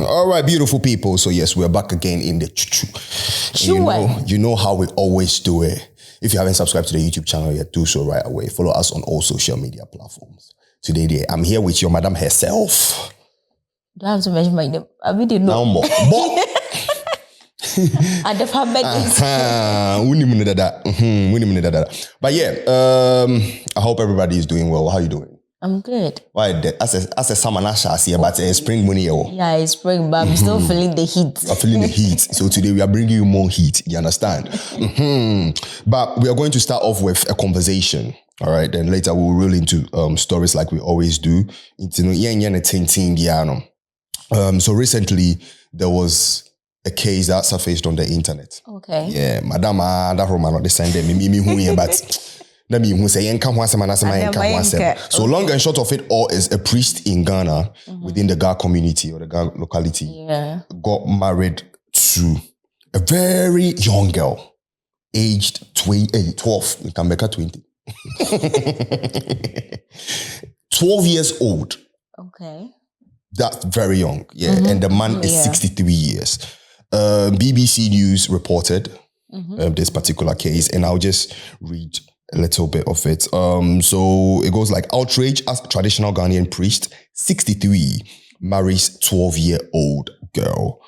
All right, beautiful people. So yes, we're back again in the you know how we always do it. If you haven't subscribed to the YouTube channel yet, do so right away. Follow us on all social media platforms. Today, I'm here with your madam herself. Do I have to mention my name? I really know. Now more. And the family. But yeah, I hope everybody is doing well. How are you doing? I'm good. Why? As a summer here, but spring money. Yeah, it's spring, but I'm still feeling the heat. I'm feeling the heat. So today we are bringing you more heat. You understand? But we are going to start off with a conversation. All right. Then later we'll roll into stories like we always do. So recently there was a case that surfaced on the internet. Okay. Yeah, Madam, that woman not the same day. Me who but. So long and short of it all is a priest in Ghana within the Ga community or the Ga locality got married to a very young girl, aged 12. You can make her 20. 12 years old. Okay. That's very young. Yeah. And the man is 63 years. BBC News reported this particular case, and I'll just read a little bit of it. So it goes like, outrage as traditional Ghanaian priest, 63, marries 12-year-old girl.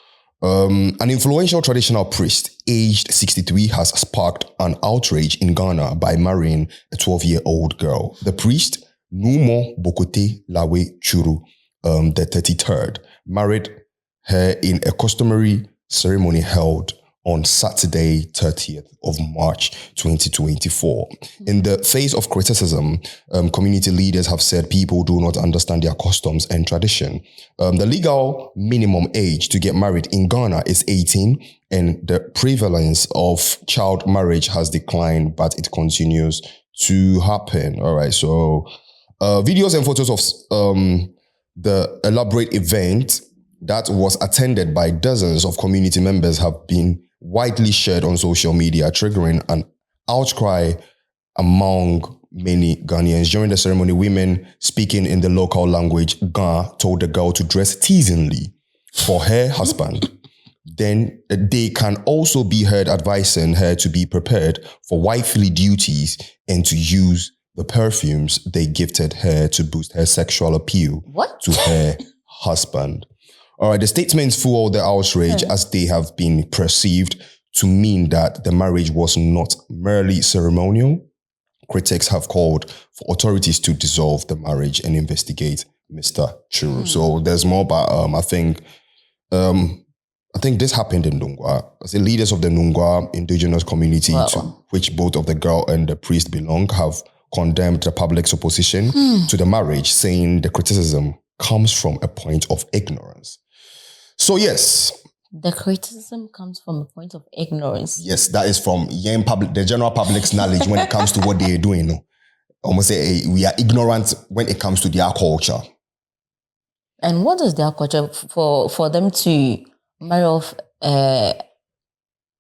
An influential traditional priest, aged 63, has sparked an outrage in Ghana by marrying a 12-year-old girl. The priest, Numo Bokote Lawe Churu, the 33rd, married her in a customary ceremony held on Saturday, 30th of March, 2024. In the face of criticism, community leaders have said people do not understand their customs and tradition. The legal minimum age to get married in Ghana is 18, and the prevalence of child marriage has declined, but it continues to happen. All right, so videos and photos of the elaborate event that was attended by dozens of community members have been widely shared on social media, triggering an outcry among many Ghanaians. During the ceremony, women speaking in the local language, Ga, told the girl to dress teasingly for her husband. Then they can also be heard advising her to be prepared for wifely duties and to use the perfumes they gifted her to boost her sexual appeal to her husband. All right, the statements fuel the outrage as they have been perceived to mean that the marriage was not merely ceremonial. Critics have called for authorities to dissolve the marriage and investigate Mr. Churu. So there's more, but I think this happened in Nungwa. The leaders of the Nungwa indigenous community, to which both of the girl and the priest belong, have condemned the public's opposition to the marriage, saying the criticism comes from a point of ignorance. So yes. The criticism comes from a point of ignorance. Yes, that is from the general public's knowledge when it comes to what they are doing. No? Almost say we are ignorant when it comes to their culture. And what is their culture for them to marry off a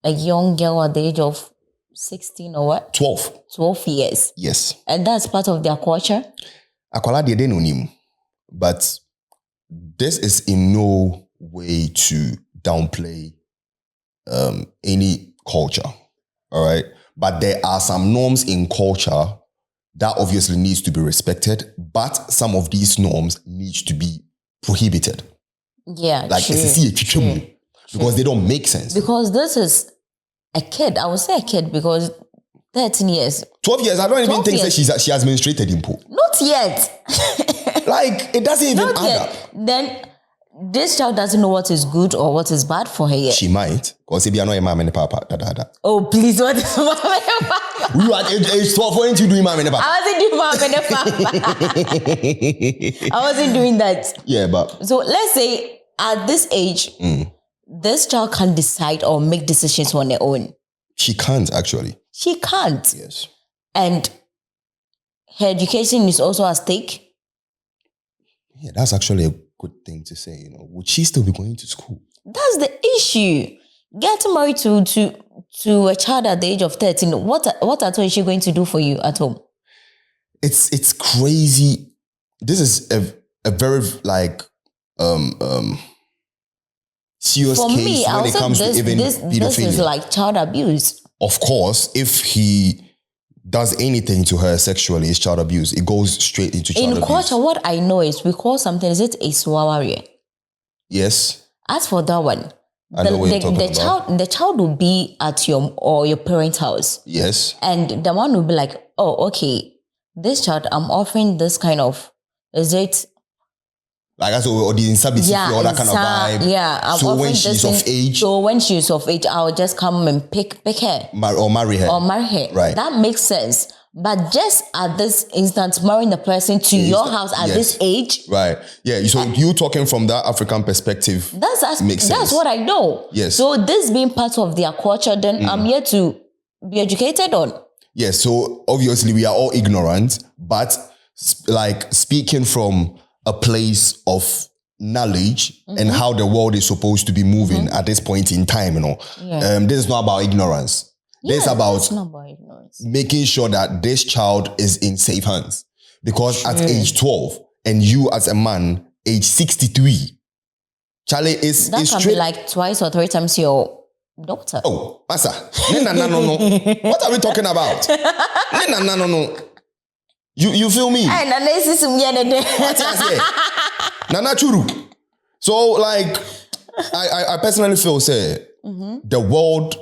young girl at the age of 16 or what? 12. 12 years. Yes. And that's part of their culture? But this is in no way to downplay any culture, all right? But there are some norms in culture that obviously needs to be respected, but some of these norms need to be prohibited. Yeah, like true. Because they don't make sense. Because this is a kid. I would say a kid because 13 years. 12 years. I don't even think that she has menstruated in pool. Not yet. Like, it doesn't even add up. Then this child doesn't know what is good or what is bad for her yet. She might. Because if you know your mom and papa. Oh, please, what is mom and papa? You at age 12, what didn't you do mom and papa? I wasn't doing mom and papa. I wasn't doing that. Yeah, but... So let's say at this age, this child can't decide or make decisions on their own. She can't, actually. She can't. Yes. And her education is also at stake. Yeah, that's actually a good thing to say, you know. Would she still be going to school? That's the issue. Getting married to a child at the age of 13, what at all is she going to do for you at home? It's crazy. This is a very, like, serious For case me, when it comes to even pedophilia. This is like child abuse. Of course, if he does anything to her sexually, it's child abuse. It goes straight into child abuse. In culture, what I know is we call something, is it a swawari? Yes. As for that one, the child will be at your parents' house. Yes. And the one will be like, oh, okay, this child, I'm offering this kind of, is it? Like that's or the instability or that kind of vibe. Yeah. I'm so when she's of age. So when she's of age, I'll just come and pick her. Or marry her. Right. That makes sense. But just at this instant, marrying the person to your house at this age. Right. Yeah. So you talking from that African perspective. Makes sense. That's what I know. Yes. So this being part of their culture, then I'm here to be educated on. Yes. So obviously we are all ignorant, but like speaking from a place of knowledge and how the world is supposed to be moving at this point in time, you know. Yeah. This is not about ignorance. This is about making sure that this child is in safe hands. Because at age 12, and you as a man, age 63, Charlie is that can straight. Be like twice or three times your daughter. Oh, Masa. No. What are we talking about? No. You feel me? Nana Churu. So like, I personally feel, say, the world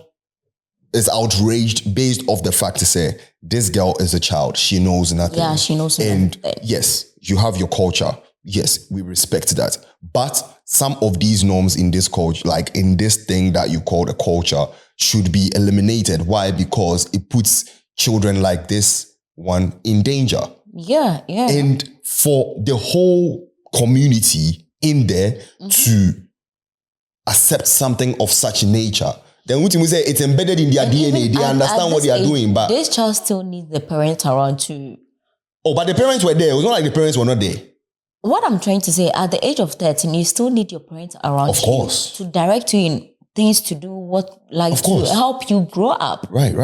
is outraged based off the fact to say, this girl is a child. She knows nothing. Yeah, she knows nothing. And yes, you have your culture. Yes, we respect that. But some of these norms in this culture, like in this thing that you call a culture, should be eliminated. Why? Because it puts children like this one in danger. Yeah. And for the whole community in there to accept something of such nature, then we say it's embedded in their DNA. They understand what they are doing. But this child still needs the parents around to. Oh, but the parents were there. It was not like the parents were not there. What I'm trying to say, at the age of 13, you still need your parents around. Of course. To direct you in things to do, to help you grow up. Right.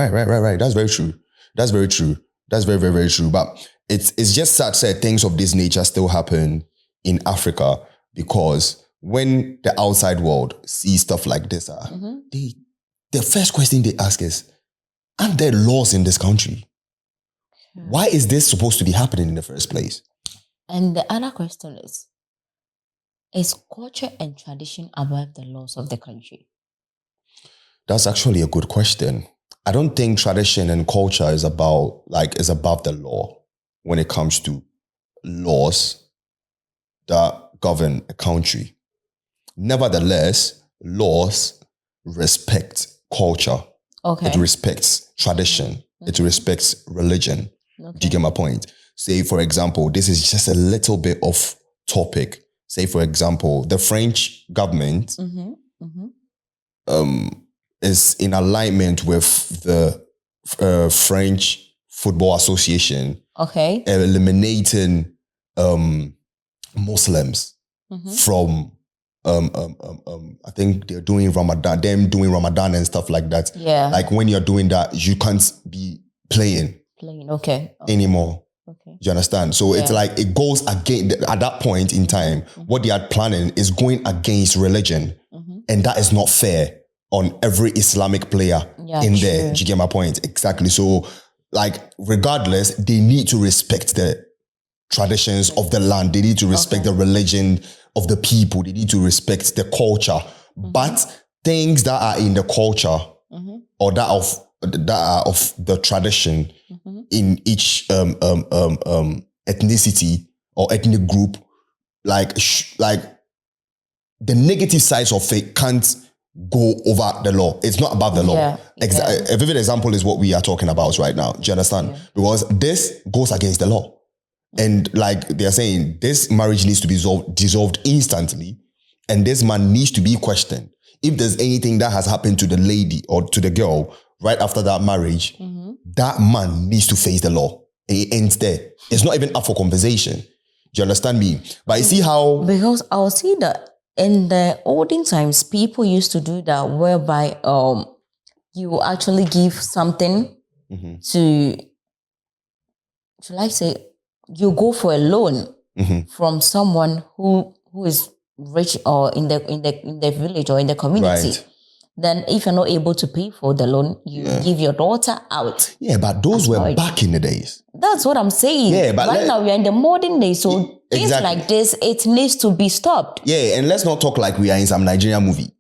That's very true. That's very true. That's very, very, very true. But it's just sad that things of this nature still happen in Africa, because when the outside world sees stuff like this, the first question they ask is, aren't there laws in this country? Why is this supposed to be happening in the first place? And the other question is culture and tradition above the laws of the country? That's actually a good question. I don't think tradition and culture is above the law when it comes to laws that govern a country. Nevertheless, laws respect culture. Okay. It respects tradition. It respects religion. Okay. Do you get my point? Say, for example, this is just a little bit off topic. Say, for example, the French government is in alignment with the French Football Association. Okay. Eliminating Muslims from I think they're doing Ramadan and stuff like that. Yeah. Like when you're doing that, you can't be playing anymore. Okay. Do you understand? So it's like it goes against, at that point in time, what they are planning is going against religion. And that is not fair on every Islamic player in there. Do you get my point? Exactly. So like regardless, they need to respect the traditions of the land. They need to respect the religion of the people. They need to respect the culture. But things that are in the culture or that are of the tradition in each ethnicity or ethnic group, like the negative sides of it can't go over the law. It's not above the law. A vivid example is what we are talking about right now. Do you understand? Because this goes against the law. And like they're saying, this marriage needs to be dissolved instantly. And this man needs to be questioned. If there's anything that has happened to the lady or to the girl right after that marriage, that man needs to face the law. And it ends there. It's not even up for conversation. Do you understand me? But you see how... Because I'll see that in the olden times, people used to do that whereby you actually give something to, shall I say, you go for a loan from someone who is rich or in the village or in the community. Right. Then if you're not able to pay for the loan, you give your daughter out. Yeah, but those were back in the days. That's what I'm saying. Yeah, but right now we are in the modern day, so things like this, it needs to be stopped. Yeah, and let's not talk like we are in some Nigerian movie.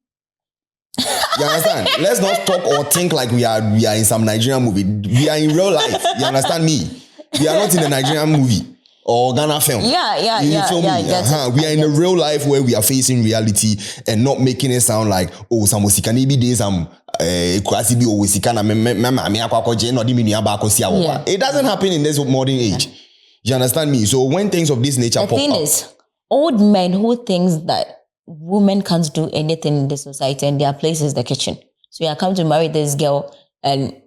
You understand? Let's not talk or think like we are in some Nigerian movie. We are in real life. You understand me? We are not in a Nigerian movie or Ghana film. Yeah. We are in a real life where we are facing reality and not making it sound like, oh, some musikani be there, some kwasi bi owesikana me akwakoje no di me nua ba akosi awo. It doesn't happen in this modern age. You understand me? So when things of this nature pop up. The thing is, old men who think that women can't do anything in the society and their place is the kitchen. So you come to marry this girl and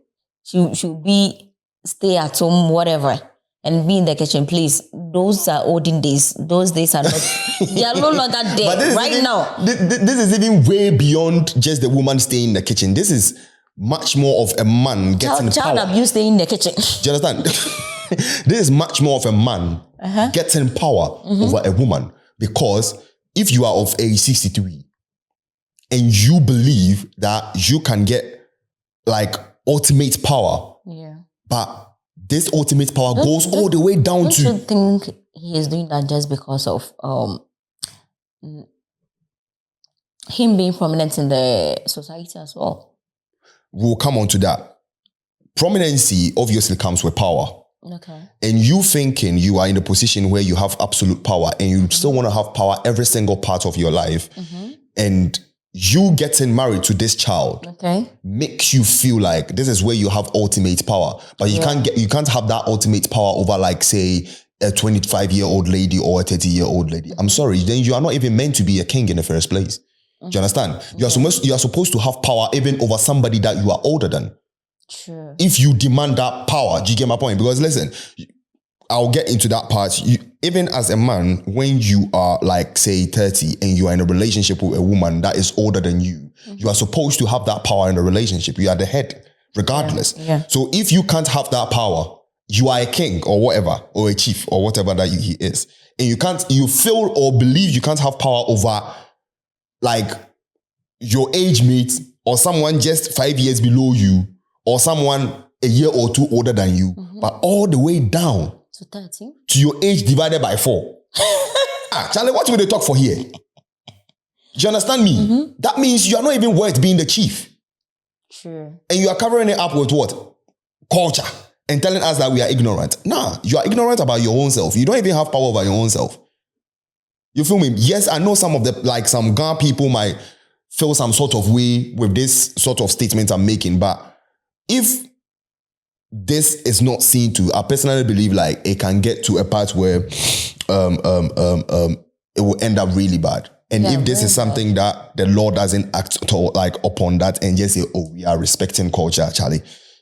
she'll be stay at home, whatever, and be in the kitchen, please. Those are olden days. Those days are not, they are no longer there right now. This is even way beyond just the woman staying in the kitchen. This is much more of a man getting child power. abuse staying in the kitchen. Do you understand? This is much more of a man getting power over a woman, because if you are of age 63 and you believe that you can get like ultimate power, but this ultimate power goes all the way down to... Don't you think he is doing that just because of him being prominent in the society as well? We'll come on to that. Prominency obviously comes with power. Okay. And you thinking you are in a position where you have absolute power and you still want to have power every single part of your life, and you getting married to this child makes you feel like this is where you have ultimate power, but you can't have that ultimate power over, like, say, a 25-year-old lady or a 30-year-old lady. I'm sorry, then you are not even meant to be a king in the first place. Do you understand? You are supposed to have power even over somebody that you are older than. True. If you demand that power, do you get my point? Because listen, I'll get into that part. Even as a man, when you are like, say, 30 and you are in a relationship with a woman that is older than you, you are supposed to have that power in the relationship. You are the head, regardless. So if you can't have that power, you are a king or whatever, or a chief or whatever that he is. And you feel or believe you can't have power over like your age mate or someone just 5 years below you, or someone a year or two older than you, but all the way down to 30 to your age divided by 4. Charlie, what will they talk for here? Do you understand me? That means you are not even worth being the chief. True. And you are covering it up with what? Culture. And telling us that we are ignorant. Nah, you are ignorant about your own self. You don't even have power over your own self. You feel me? Yes, I know some of the, like, some Ghana people might feel some sort of way with this sort of statement I'm making, but if this is not seen to, I personally believe like it can get to a part where it will end up really bad. And if this is something that the law doesn't act like upon that and just say, oh, we are respecting culture, Charlie,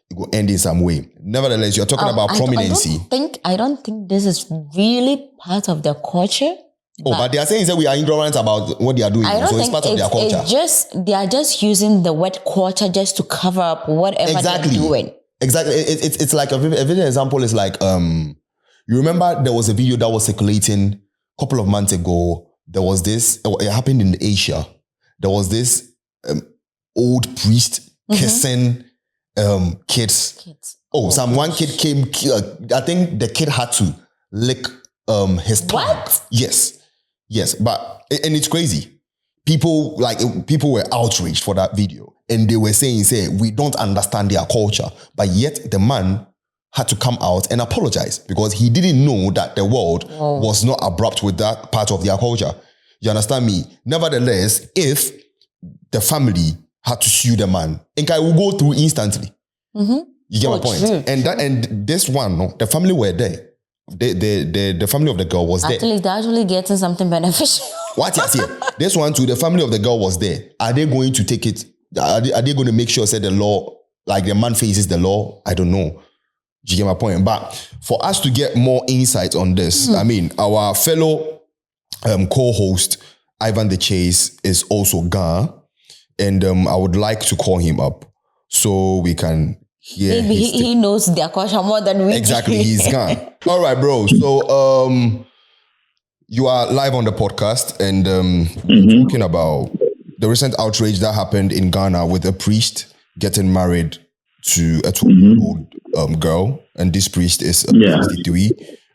it will end in some way. Nevertheless, you're talking about prominency. I don't think this is really part of their culture. But they are saying that we are ignorant about what they are doing. So it's part of their culture. They are just using the word culture just to cover up whatever they're doing. Exactly. It's like a video example is like, you remember there was a video that was circulating a couple of months ago. There was this, it happened in Asia. There was this old priest kissing kids. One kid came, I think the kid had to lick his tongue. What? Yes, but and it's crazy. People were outraged for that video, and they were saying, we don't understand their culture, but yet the man had to come out and apologize because he didn't know that the world was not abrupt with that part of their culture. You understand me? Nevertheless, if the family had to sue the man, and I will go through instantly. You get my point? True. And this one, the family were there. The family of the girl was there. They're actually getting something beneficial. What you say? This one too, the family of the girl was there. Are they going to take it? Are they going to make sure the law, like the man faces the law? I don't know. Do you get my point? But for us to get more insight on this, I mean, our fellow co-host, IvanTheChase, is also Ghana. And I would like to call him up so we can hear. Maybe he knows their culture more than we do. Exactly, he's gone. All right, bro. So You are live on the podcast, and we're talking about the recent outrage that happened in Ghana with a priest getting married to a 12-year-old girl, and this priest is 63.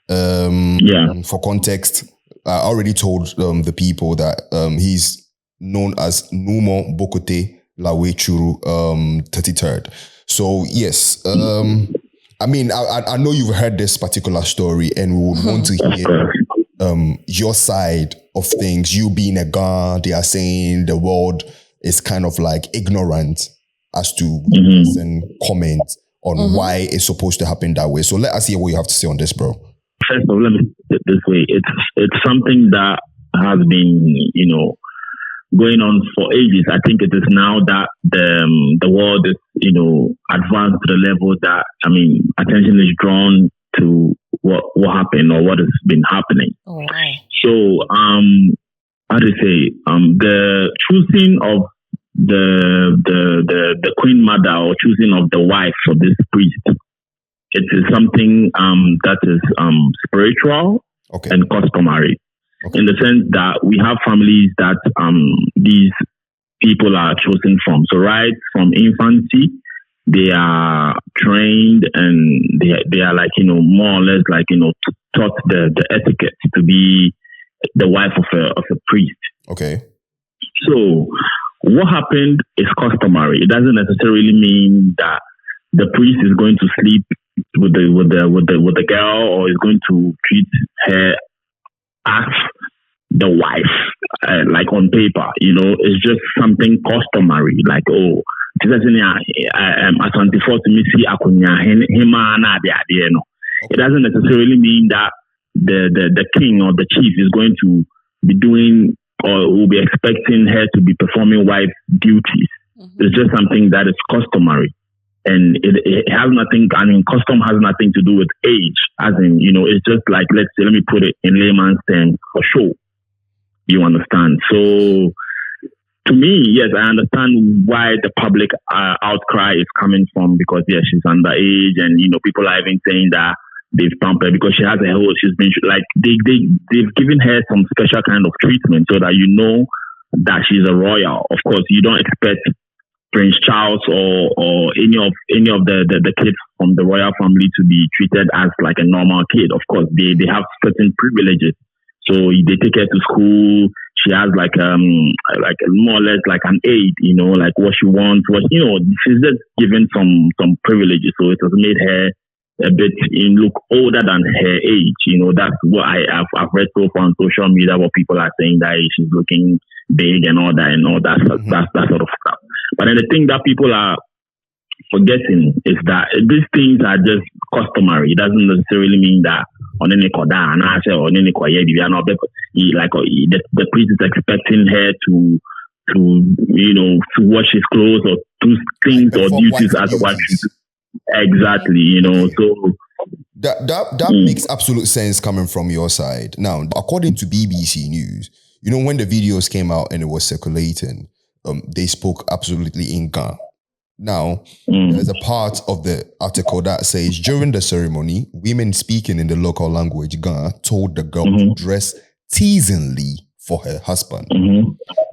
For context, I already told the people that he's known as Numo Bokote Lawe Churu 33rd. So yes, I mean, I know you've heard this particular story, and we would want to hear your side of things. You being a guy, they are saying the world is kind of like ignorant as to and comment on why it's supposed to happen that way. So let us hear what you have to say on this, bro. First of all, let me put it this way. It's something that has been, going on for ages. I think it is now that the world is, advanced to the level that, attention is drawn to what happened or what has been happening. Oh, wow. So, how do you say, the choosing of the queen mother or choosing of the wife for this priest, it is something that is spiritual and customary. In the sense that we have families that these people are chosen from. So right from infancy, they are trained and they are like, more or less like, taught the etiquette to be the wife of a priest. Okay. So what happened is customary. It doesn't necessarily mean that the priest is going to sleep with the girl or is going to treat her as the wife, like on paper. It's just something customary. Like, it doesn't necessarily mean that the king or the chief is going to be doing or will be expecting her to be performing wife duties. It's just something that is customary. And it has nothing, custom has nothing to do with age. As in, it's just like, let me put it in layman's terms, for sure. You understand? So, to me, yes, I understand why the public outcry is coming from, because, yeah, she's underage and, people are even saying that they've pumped her because she has a whole, she's been, like, they've given her some special kind of treatment so that that she's a royal. Of course, you don't expect Prince Charles or any of the kids from the royal family to be treated as like a normal kid. Of course, they have certain privileges. So they take her to school. She has like more or less like an aid, like what she wants. She's just given some privileges. So it has made her a bit look older than her age. That's what I've read so far on social media, where people are saying that she's looking big and all that that sort of stuff. But then the thing that people are forgetting is that these things are just customary. It doesn't necessarily mean that the priest is expecting her to wash his clothes or do things or duties as a wife. Exactly, so that makes absolute sense coming from your side. Now, according to BBC News, when the videos came out and it was circulating, they spoke absolutely in Ghana. Now, there's a part of the article that says, during the ceremony, women speaking in the local language, Ghana, told the girl to dress teasingly for her husband.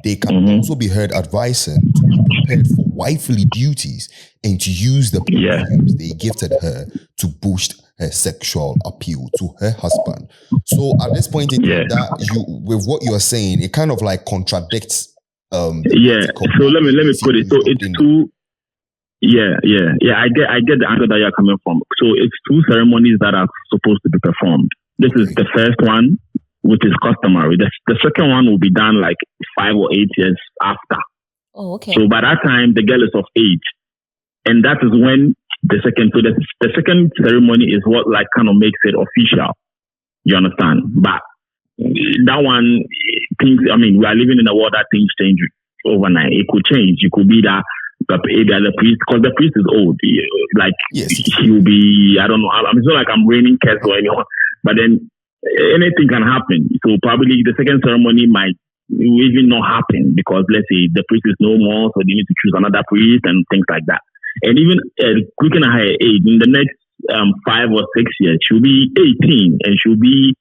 They can also be heard advising to be prepared for wifely duties and to use the perfumes they gifted her to boost her sexual appeal to her husband. So at this point in time, with what you're saying, it kind of like contradicts. So let me put it. So it's two. I get the angle that you're coming from. So it's two ceremonies that are supposed to be performed. This is the first one, which is customary. The second one will be done like 5 or 8 years after. Oh, okay. So by that time, the girl is of age, and that is when the second ceremony is what like kind of makes it official. You understand? But that one, things. We are living in a world that things change overnight. It could change. It could be that the priest, because the priest is old. Like he'll be. I don't know. It's not like I'm raining curse or anyone, but then anything can happen. So probably the second ceremony might even not happen because let's say the priest is no more, so they need to choose another priest and things like that. And even quicker at her age, in the next 5 or 6 years, she'll be 18 and she'll be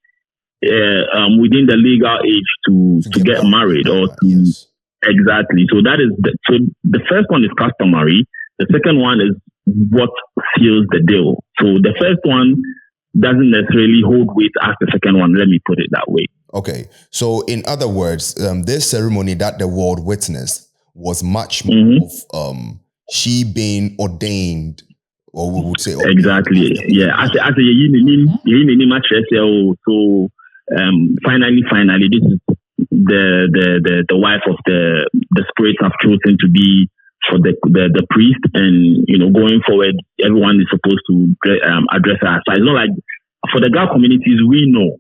within the legal age to get married or to yes. Exactly. So that is so the first one is customary. The second one is what seals the deal. So the first one doesn't necessarily hold weight as the second one. Let me put it that way. Okay. So in other words, this ceremony that the world witnessed was much more of she being ordained, or we would say exactly. Yeah. As a so finally this is the wife of the spirits have chosen to be for the priest, and going forward everyone is supposed to address her. So it's not like for the girl communities we know,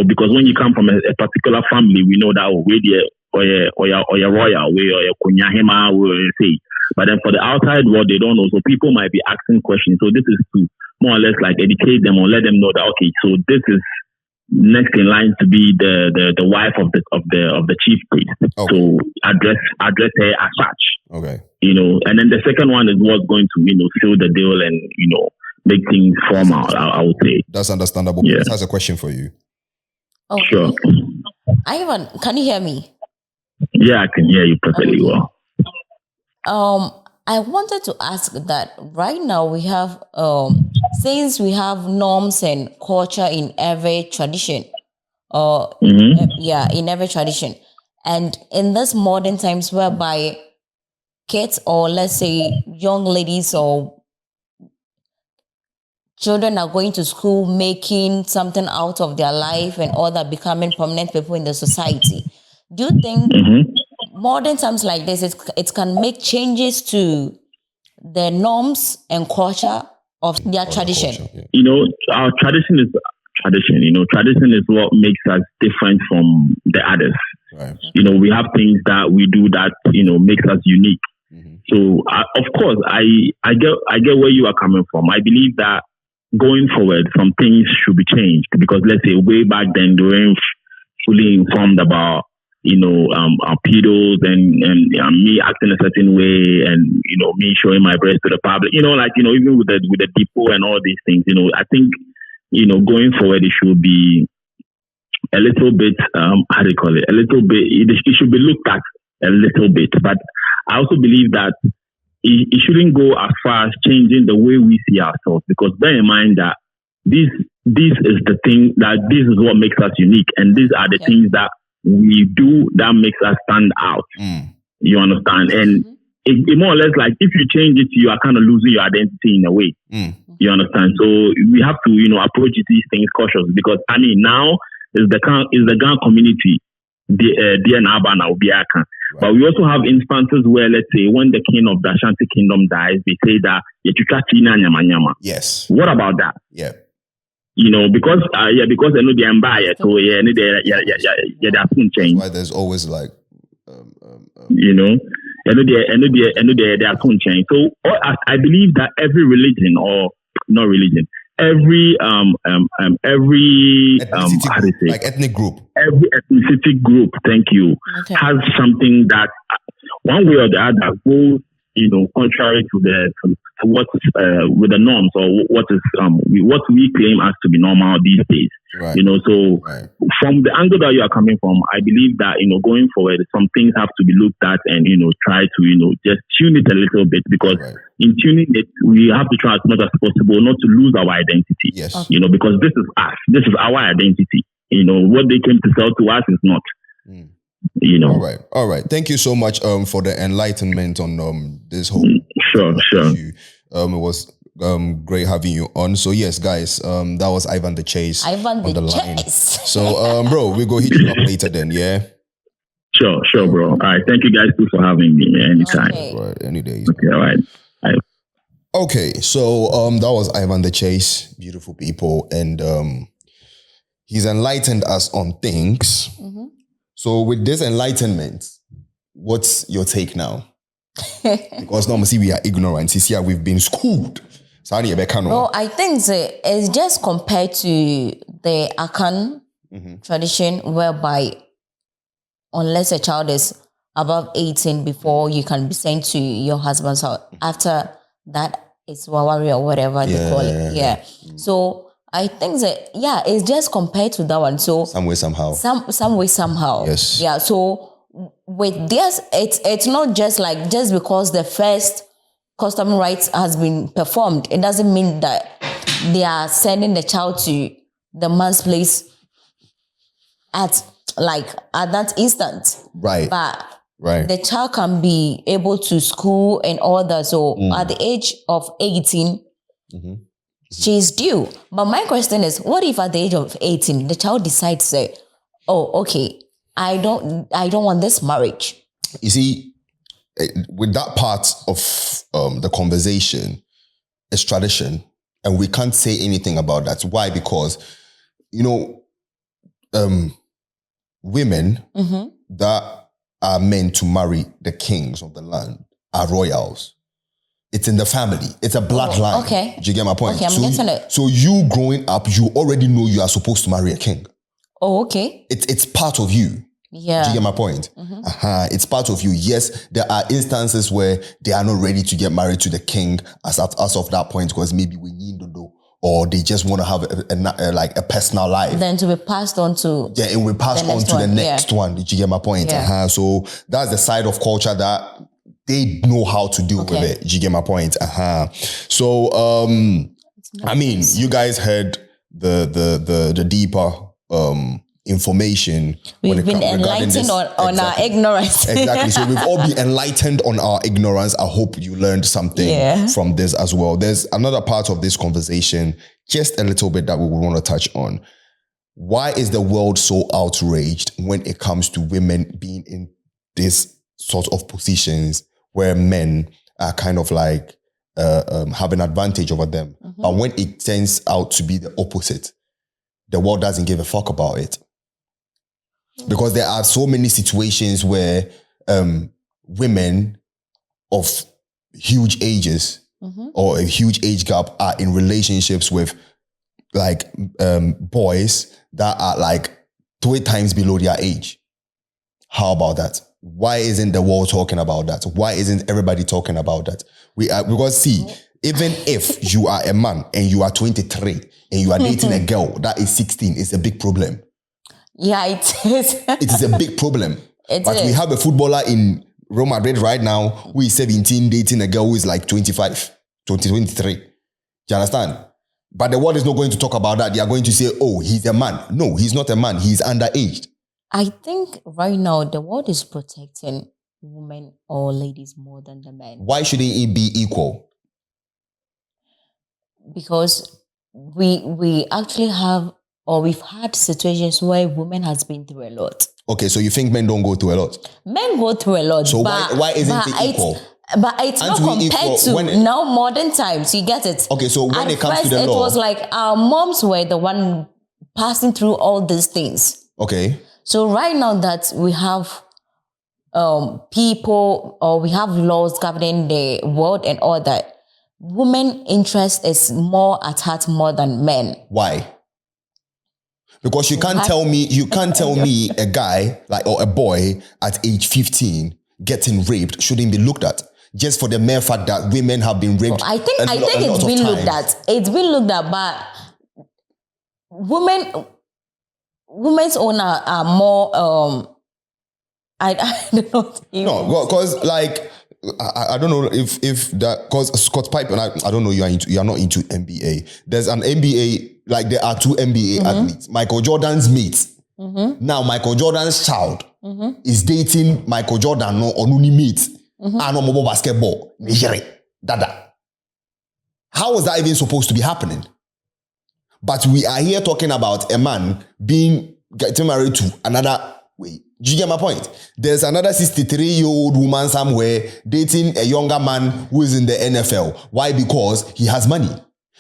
because when you come from a particular family we know that we're there or your royal way or your kunyahema will say. But then for the outside world they don't know, so people might be asking questions. So this is to more or less like educate them or let them know that okay, so this is next in line to be the wife of the chief priest. Okay. So address her as such. Okay. And then the second one is what's going to seal the deal and make things formal. I would say that's understandable. Yeah. That's a question for you. Okay. Sure. Ivan, can you hear me? Yeah, I can hear you perfectly well. I wanted to ask that right now we have, since we have norms and culture in every tradition, in every tradition, and in this modern times whereby kids or let's say young ladies or children are going to school, making something out of their life and all that, becoming prominent people in the society, do you think modern times like this, it can make changes to the norms and culture of their tradition? Our tradition is tradition. Tradition is what makes us different from the others. Right. We have things that we do that makes us unique. So of course, I get where you are coming from. I believe that going forward, some things should be changed because let's say way back then they weren't fully informed about our pedos and me acting a certain way and me showing my breast to the public. Even with the depot and all these things. I think going forward it should be a little bit how do you call it? A little bit. It should be looked at a little bit, but I also believe that it shouldn't go as far as changing the way we see ourselves, because bear in mind that this is the thing that this is what makes us unique, and these are the things that we do that makes us stand out. You understand? And it more or less like if you change it, you are kind of losing your identity in a way. You understand? So we have to approach these things cautiously, because now is the Ghana community. But we also have instances where, let's say, when the king of the Ashanti kingdom dies, they say that yes. What about that? Yeah. Because I know the empire, so that's change. Why there's always like they are change. So I believe that every religion or not religion, every like ethnic group, every ethnicity group, thank you, has something that one way or the other goes contrary to what with the norms or what we claim as to be normal these days. Right. So from the angle that you are coming from, I believe that going forward, some things have to be looked at and try to just tune it a little bit, because in tuning it, we have to try as much as possible not to lose our identity. Yes. Because this is us, this is our identity. What they came to sell to us is not. All right. Thank you so much for the enlightenment on this whole sure. issue. It was great having you on. So yes, guys, that was IvanTheChase on the line. So bro, we go hit you up later then, yeah? Sure, bro. All right, thank you guys too for having me anytime. Right, any day. Okay, all right. Okay, so that was IvanTheChase, beautiful people, and he's enlightened us on things. So with this enlightenment, what's your take now? Because normally we are ignorant. Here we've been schooled. No, I think it's just compared to the Akan tradition, whereby unless a child is above 18 before you can be sent to your husband's house. After that, it's Wawari or whatever they call it. Yeah. So I think that, it's just compared to that one. So some way, somehow. Some way, somehow. Yes. Yeah. So with this, it's not just like, just because the first customary rites has been performed, it doesn't mean that they are sending the child to the man's place at that instant. Right. But right. the child can be able to school and all that. So at the age of 18, she's due. But my question is, what if at the age of 18, the child decides, say, oh, okay, I don't want this marriage? You see, with that part of the conversation, it's tradition, and we can't say anything about that. Why? Because, women that are meant to marry the kings of the land are royals. It's in the family. It's a bloodline. Okay. Do you get my point? Okay, I'm getting it. So you growing up, you already know you are supposed to marry a king. Oh, okay. It's part of you. Yeah. Do you get my point? It's part of you. Yes, there are instances where they are not ready to get married to the king as of that point, because maybe we need to know, or they just want to have a personal life. Then to be passed on to it will pass on to the next one. Did you get my point? Yeah. So that's the side of culture that they know how to deal with it. Did you get my point? So I mean, you guys heard the deeper information. We've been enlightened on our ignorance. Exactly. So we've all been enlightened on our ignorance. I hope you learned something from this as well. There's another part of this conversation, just a little bit, that we would want to touch on. Why is the world so outraged when it comes to women being in this sort of positions where men are kind of like have an advantage over them? But when it turns out to be the opposite, the world doesn't give a fuck about it. Because there are so many situations where women of huge ages or a huge age gap are in relationships with boys that are like 3 times below their age. How about that? Why isn't the world talking about that? Why isn't everybody talking about that? Because see, even if you are a man and you are 23 and you are dating a girl that is 16, it's a big problem. Yeah, it is. It is a big problem. But we have a footballer in Real Madrid right now who is 17 dating a girl who is like 25, 23. Do you understand? But the world is not going to talk about that. They are going to say, oh, he's a man. No, he's not a man. He's underaged. I think right now the world is protecting women or ladies more than the men. Why shouldn't it be equal? Because we actually have, or we've had situations where women has been through a lot. Okay, so you think men don't go through a lot? Men go through a lot. So why isn't it equal? But it's not compared to now modern times. You get it? Okay, so when it comes to the law, it was like our moms were the one passing through all these things. Okay. So right now that we have people, or we have laws governing the world and all that, women interest is more at heart more than men. Why? Because you can't tell me a guy or a boy at age 15 getting raped shouldn't be looked at just for the mere fact that women have been raped. I think it's been looked at. It's been looked at, but women's own are more. I don't know. No, because I don't know if that, because Scott Pipe, and I don't know, you are not into NBA. There's an NBA, there are 2 NBA athletes. Michael Jordan's mate. Now Michael Jordan's child is dating Michael Jordan or Onuni mate. Mobile basketball. Dada. How is that even supposed to be happening? But we are here talking about a man getting married to another way. Do you get my point? There's another 63-year-old woman somewhere dating a younger man who is in the NFL. Why? Because he has money.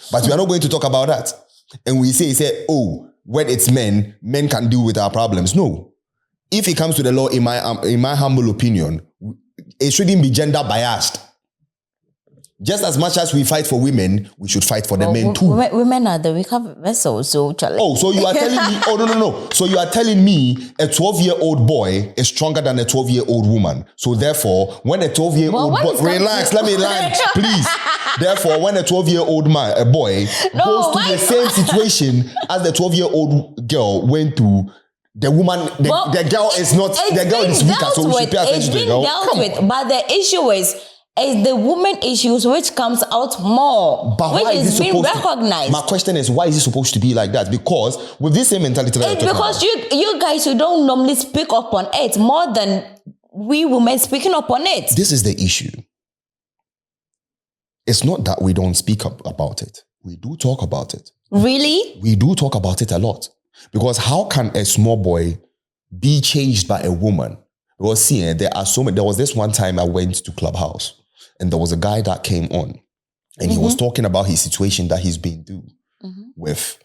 But we are not going to talk about that. And we say, oh, when it's men can deal with our problems. No. If it comes to the law, in my humble opinion, it shouldn't be gender biased. Just as much as we fight for women, we should fight for the men too. Women are the weaker vessels, so Charlie. Oh, so you are telling me, no. So you are telling me a 12-year-old boy is stronger than a 12-year-old woman. So therefore, when a 12-year-old boy, relax, let me land, please. Therefore, when a 12-year-old man, a boy, goes through the same situation as the 12-year-old girl went through, the woman, the girl is not, the girl is weaker, so we should pay attention to the girl. But the issue is the woman issues which comes out more, but which is being recognized. My question is, why is it supposed to be like that? Because with this same mentality that because you guys, you don't normally speak up on it more than we women speaking up on it. This is the issue. It's not that we don't speak up about it. We do talk about it. Really? We do talk about it a lot. Because how can a small boy be changed by a woman? Because see, there are so many. There was this one time I went to Clubhouse and there was a guy that came on and he was talking about his situation that he's been through with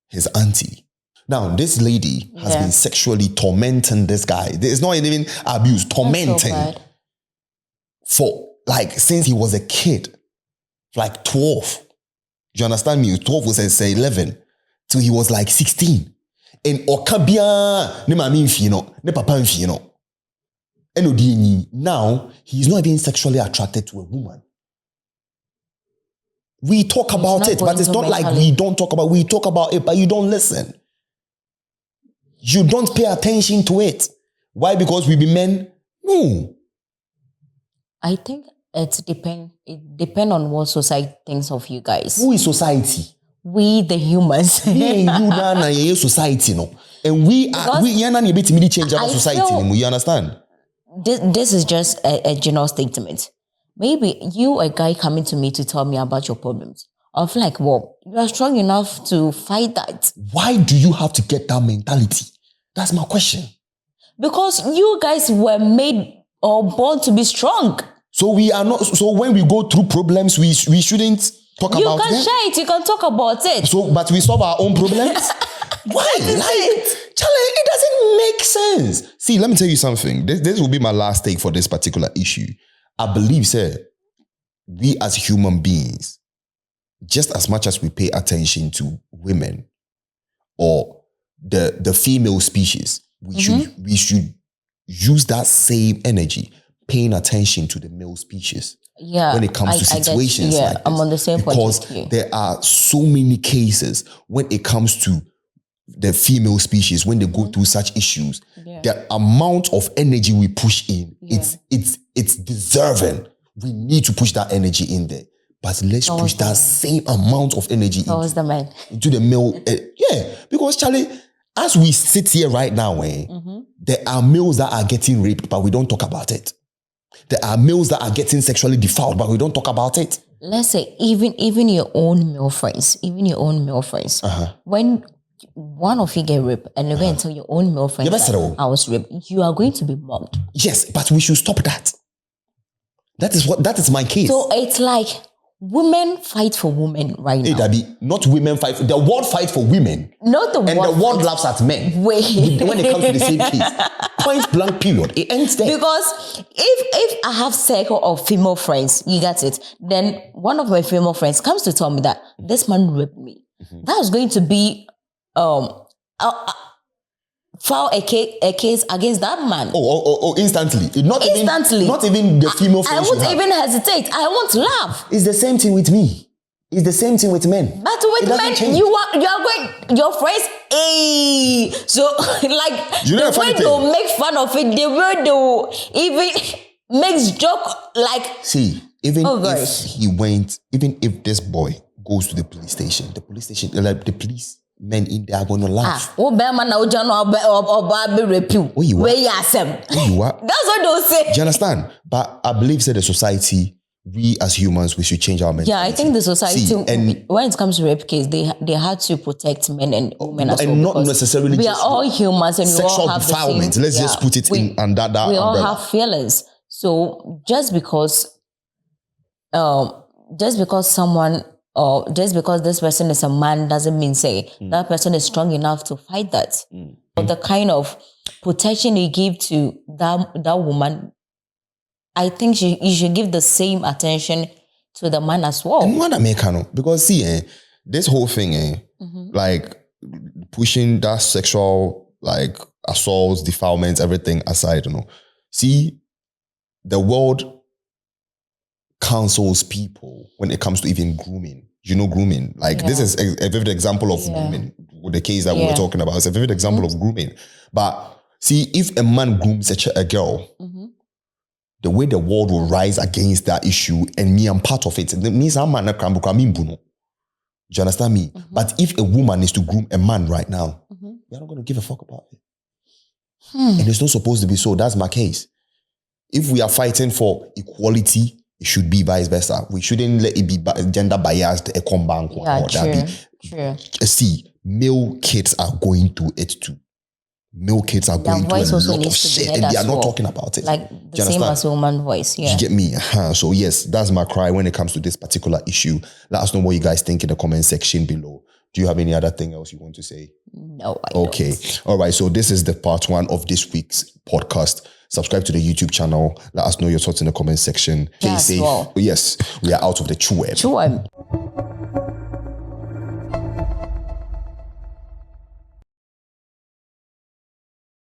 his auntie. Now, this lady has been sexually tormenting this guy. It's not even abuse, tormenting. For like since he was a kid, like 12. Do you understand me? 12 was say 11. Till he was like 16. And okabia ne mami mfino, ne papa mfino. Now, he's not even sexually attracted to a woman. We talk about it, but it's not like we don't talk about it. We talk about it, but you don't listen. You don't pay attention to it. Why? Because we be men? No. I think it depends on what society thinks of you guys. Who is society? We the humans. Me and you na society no. And we change our society anymore. You understand? This is just a general statement. Maybe you, a guy, coming to me to tell me about your problems. I feel like, well, you are strong enough to fight that. Why do you have to get that mentality? That's my question. Because you guys were made or born to be strong. So we are not. So when we go through problems, we shouldn't talk about them. You can share it. You can talk about it. So, but we solve our own problems. Why? Charlie, it doesn't make sense. See, let me tell you something. This will be my last take for this particular issue. I believe, sir, we as human beings, just as much as we pay attention to women or the female species, we should use that same energy paying attention to the male species. Yeah, when it comes to situations like this. I'm on the same point with you. Because there are so many cases when it comes to the female species, when they go through such issues, the amount of energy we push in, it's deserving. We need to push that energy in there. But let's push that same amount of energy into the male. Because Charlie, as we sit here right now, there are males that are getting raped, but we don't talk about it. There are males that are getting sexually defiled, but we don't talk about it. Let's say even your own male friends, when one of you get raped and you go and tell your own male friends that I was raped, you are going to be mocked. Yes, but we should stop that. That is my case. So it's like women fight for women right now. Not women fight. The world fight for women. Not the world. And the world laughs at men. Wait. When it comes to the same case. Point blank period. It ends there. Because if I have circle of female friends, you get it, then one of my female friends comes to tell me that this man raped me. That is going to be file a case against that man. Instantly. Not instantly. Not even the female friends. I won't even hesitate. I won't laugh. It's the same thing with me. It's the same thing with men. But with men, you are going, your friends, so like the way they'll make fun of it, the way they'll even makes joke like. See, even if this boy goes to the police station, like the police men in there are going to laugh. You are. That's what they'll say. Do you understand? But I believe the society, we as humans, we should change our mentality. Yeah, I think the society, when it comes to rape case, they had to protect men and women as well. And not necessarily we are all humans and we all have defilement. Let's just put it in under that we all umbrella. have feelings. So just because someone or just because this person is a man doesn't mean that person is strong enough to fight that. The kind of protection you give to that woman, I think you should give the same attention to the man as well. Because see, this whole thing, like pushing that sexual, like assaults, defilements, everything aside, See, the world counsels people when it comes to even grooming. Grooming. Like this is a vivid example of grooming. With the case that we were talking about, it's a vivid example of grooming. But see, if a man grooms a girl, the way the world will rise against that issue, and me, I'm part of it. It means I'm man. Do you understand me? But if a woman is to groom a man right now, we're not going to give a fuck about it. And it's not supposed to be so. That's my case. If we are fighting for equality, it should be vice versa. We shouldn't let it be gender biased. True. See, male kids are going through it too. Male kids are going through a lot of shit, and they are not talking about it. Like the same as woman voice. Yeah. You get me? So yes, that's my cry when it comes to this particular issue. Let us know what you guys think in the comment section below. Do you have any other thing else you want to say? No, I don't. All right. So this is the part 1 of this week's podcast. Subscribe to the YouTube channel. Let us know your thoughts in the comment section. Stay safe. Well. Yes, we are out of the true web.